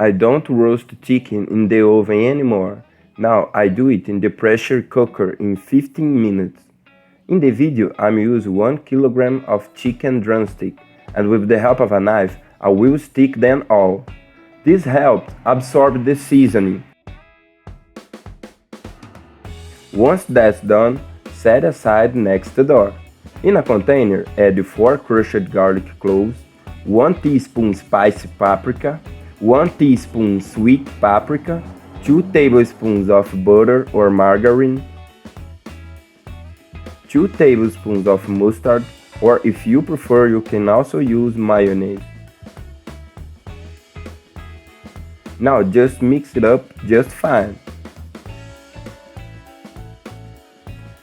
I don't roast chicken in the oven anymore. Now I do it in the pressure cooker in 15 minutes. In the video, I'm using 1 kilogram of chicken drumstick, and with the help of a knife, I will stick them all. This helps absorb the seasoning. Once that's done, set aside next door. In a container, add 4 crushed garlic cloves, 1 teaspoon spicy paprika, 1 teaspoon sweet paprika, 2 tablespoons of butter or margarine, 2 tablespoons of mustard, or if you prefer you can also use mayonnaise. Now just mix it up just fine.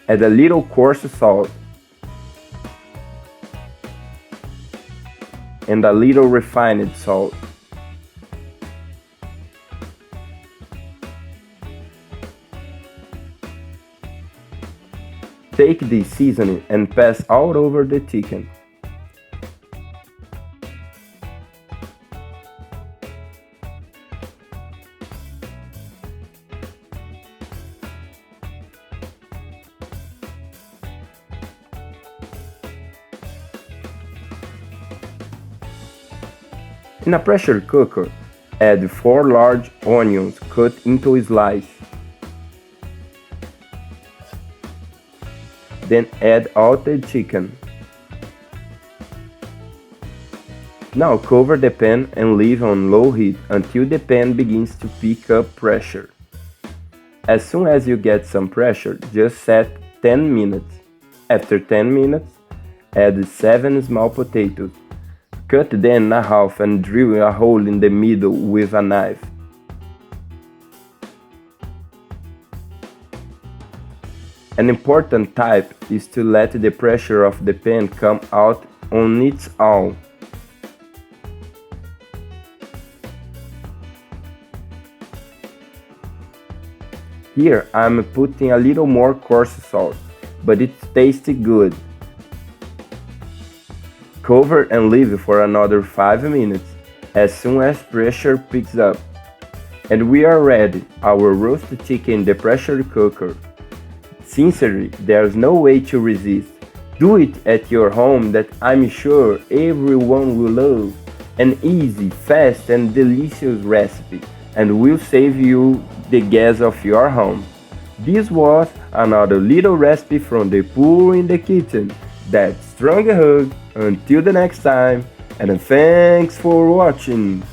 Add a little coarse salt and a little refined salt. Take this seasoning and pass all over the chicken. In a pressure cooker, add 4 large onions cut into slices. Then add all the chicken. Now cover the pan and leave on low heat until the pan begins to pick up pressure. As soon as you get some pressure, just set 10 minutes. After 10 minutes, add 7 small potatoes. Cut them in half and drill a hole in the middle with a knife. An important tip is to let the pressure of the pan come out on its own. Here I'm putting a little more coarse salt, but it tastes good. Cover and leave for another 5 minutes as soon as pressure picks up. And we are ready, our roasted chicken in the pressure cooker. Sincerely, there's no way to resist. Do it at your home that I'm sure everyone will love. An easy, fast and delicious recipe and will save you the gas of your home. This was another little recipe from the pool in the kitchen. That strong hug. Until the next time, and thanks for watching!